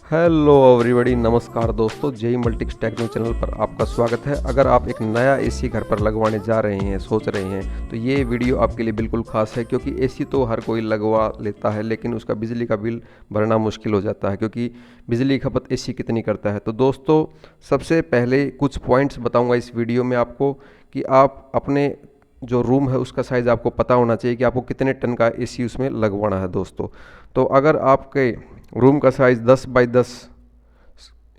Hello everybody, नमस्कार दोस्तों। JEE मल्टीक्स tech news channel पर आपका स्वागत है। अगर आप एक नया एसी घर पर लगवाने जा रहे हैं, सोच रहे हैं, तो ये वीडियो आपके लिए बिल्कुल खास है, क्योंकि एसी तो हर कोई लगवा लेता है, लेकिन उसका बिजली का बिल भरना मुश्किल हो जाता है, क्योंकि बिजली की खपत एसी कितनी करता है। तो दोस्तों, सबसे पहले कुछ पॉइंट्स बताऊँगा इस वीडियो में आपको कि आप अपने जो रूम है उसका साइज़ आपको पता होना चाहिए कि आपको कितने टन का एसी उसमें लगवाना है दोस्तों। तो अगर आपके रूम का साइज़ 10 बाई 10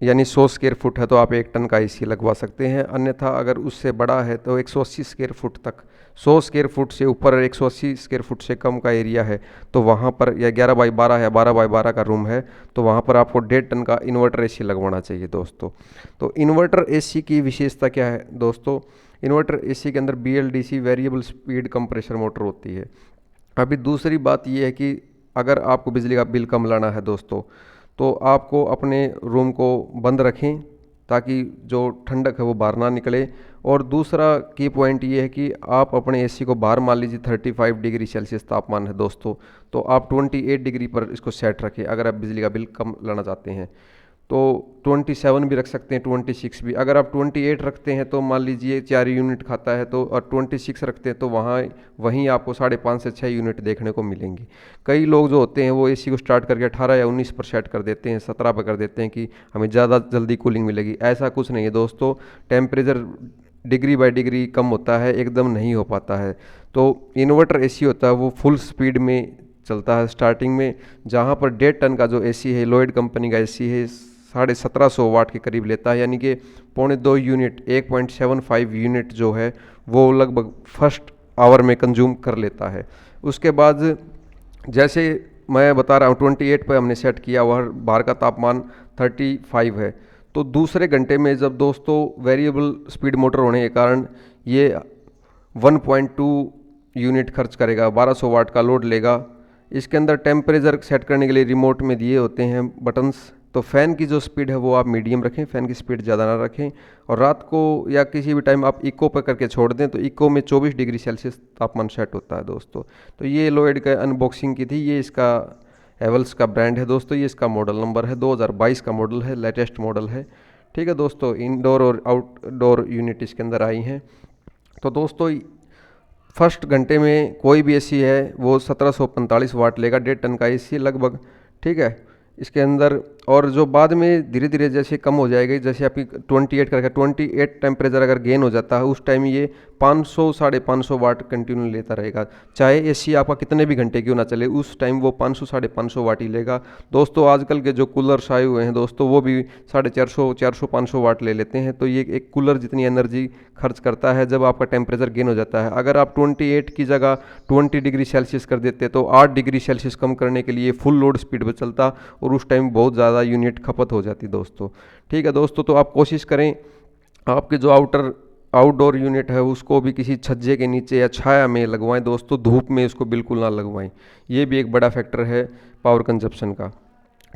यानी 100 स्क्वायर फुट है तो आप 1 टन का एसी लगवा सकते हैं। अन्यथा अगर उससे बड़ा है तो 180 स्क्वायर फुट तक, 100 स्क्वायर फुट से ऊपर 180 स्क्वायर फुट से कम का एरिया है तो वहाँ पर, या 11 बाई 12 है, 12 बाई 12 का रूम है, तो वहाँ पर आपको 1.5 टन का इन्वर्टर एसी लगवाना चाहिए दोस्तों। तो इन्वर्टर एसी की विशेषता क्या है दोस्तों? इन्वर्टर एसी के अंदर BLDC variable speed compressor motor होती है। अभी दूसरी बात यह है कि अगर आपको बिजली का बिल कम लाना है दोस्तों, तो आपको अपने रूम को बंद रखें ताकि जो ठंडक है वो बाहर ना निकले। और दूसरा की पॉइंट ये है कि आप अपने एसी को बाहर, मान लीजिए 35 डिग्री सेल्सियस तापमान है दोस्तों, तो आप 28 डिग्री पर इसको सेट रखें अगर आप बिजली का बिल कम लाना चाहते हैं। तो 27 भी रख सकते हैं, 26 भी। अगर आप 28 रखते हैं तो मान लीजिए 4 यूनिट खाता है, तो और 26 रखते हैं तो वहीं आपको 5.5 से 6 यूनिट देखने को मिलेंगी। कई लोग जो होते हैं वो एसी को स्टार्ट करके 18 या 19 पर सेट कर देते हैं, 17 पर कर देते हैं कि हमें ज़्यादा जल्दी कूलिंग मिलेगी। ऐसा कुछ नहीं है दोस्तों। टेम्परेचर डिग्री बाय डिग्री कम होता है, एकदम नहीं हो पाता है। तो इन्वर्टर एसी होता है वो फुल स्पीड में चलता है स्टार्टिंग में। जहाँ पर 1.5 टन का जो एसी है, लॉयड कंपनी का एसी है, 1750 वाट के करीब लेता है, यानी कि 1.25 यूनिट, 1.75 यूनिट जो है वो लगभग फर्स्ट आवर में कंज्यूम कर लेता है। उसके बाद जैसे मैं बता रहा हूँ 28 पर हमने सेट किया, वह बाहर का तापमान 35 है, तो दूसरे घंटे में जब दोस्तों वेरिएबल स्पीड मोटर होने के कारण ये 1.2 यूनिट खर्च करेगा, 1200 वाट का लोड लेगा। इसके अंदर टेम्परेचर सेट करने के लिए रिमोट में दिए होते हैं बटन्स। तो फ़ैन की जो स्पीड है वो आप मीडियम रखें, फ़ैन की स्पीड ज़्यादा ना रखें। और रात को या किसी भी टाइम आप इको पर करके छोड़ दें तो इको में 24 डिग्री सेल्सियस तापमान सेट होता है दोस्तों। तो ये लोयड का अनबॉक्सिंग की थी। ये इसका हेवल्स का ब्रांड है दोस्तों। ये इसका मॉडल नंबर है, 2022 का मॉडल है, लेटेस्ट मॉडल है। ठीक है दोस्तों, इंडोर और आउटडोर यूनिट इसके अंदर आई हैं। तो दोस्तों, फर्स्ट घंटे में कोई भी एसी है वो 1745 वाट लेगा, 1.5 टन का एसी लगभग। ठीक है, इसके अंदर। और जो बाद में धीरे धीरे जैसे कम हो जाएगी, जैसे आपकी 28 करके 28 टेम्परेचर अगर गेन हो जाता है, उस टाइम ये 500 550 वाट कंटिन्यू लेता रहेगा। चाहे एसी आपका कितने भी घंटे क्यों ना चले, उस टाइम वो 500 550 वाट ही लेगा दोस्तों। आजकल के जो कूलर्स आए हुए हैं दोस्तों, वो भी 450 400 500 वाट ले लेते हैं। तो ये एक कूलर जितनी एनर्जी खर्च करता है जब आपका टेम्परेचर गेन हो जाता है। अगर आप 28 की जगह 20 डिग्री सेल्सियस कर देते तो 8 डिग्री सेल्सियस कम करने के लिए फुल लोड स्पीड पर चलता और उस टाइम बहुत ज़्यादा यूनिट खपत हो जाती दोस्तों। ठीक है दोस्तों, तो आप कोशिश करें आपके जो आउटडोर यूनिट है उसको भी किसी छज्जे के नीचे या छाया में लगवाएं दोस्तों, धूप में उसको बिल्कुल ना लगवाएं। ये भी एक बड़ा फैक्टर है पावर कंजप्शन का।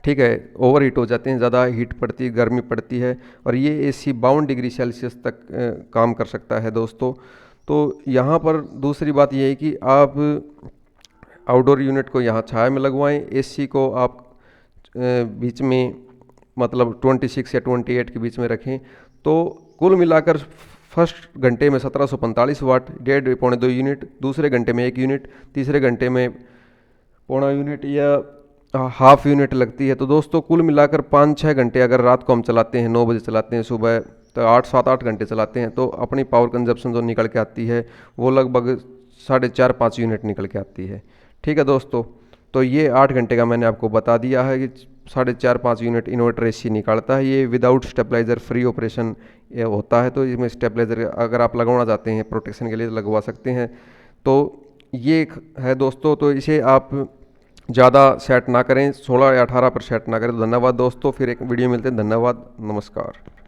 ठीक है, ओवर हीट हो जाते हैं, ज़्यादा हीट पड़ती है, गर्मी पड़ती है, और ये एसी 52 डिग्री सेल्सियस तक काम कर सकता है दोस्तों। तो यहाँ पर दूसरी बात ये है कि आप आउटडोर यूनिट को यहाँ छाया में लगवाएं, एसी को आप बीच में, मतलब 26 या 28 के बीच में रखें। तो कुल मिलाकर फर्स्ट घंटे में 1745 वाट, 1.5 पौने 2 यूनिट, दूसरे घंटे में 1 यूनिट, तीसरे घंटे में पौना यूनिट या हाफ यूनिट लगती है। तो दोस्तों, कुल मिलाकर 5-6 घंटे अगर रात को हम चलाते हैं, 9 बजे चलाते हैं सुबह, तो 8-7-8 घंटे चलाते हैं, तो अपनी पावर कंजप्शन जो निकल के आती है वो लगभग 4.5-5 यूनिट निकल के आती है। ठीक है दोस्तों, तो ये 8 घंटे का मैंने आपको बता दिया है कि 4.5-5 यूनिट इन्वर्टर एसी निकालता है। ये विदाउट स्टेबलाइज़र फ्री ऑपरेशन ये होता है। तो इसमें स्टेबलाइज़र अगर आप लगवाना चाहते हैं प्रोटेक्शन के लिए तो लगवा सकते हैं। तो ये है दोस्तों, तो इसे आप ज़्यादा सेट ना करें, 16 या 18 पर सेट ना करें। तो धन्यवाद दोस्तों, फिर एक वीडियो मिलते हैं। धन्यवाद, नमस्कार।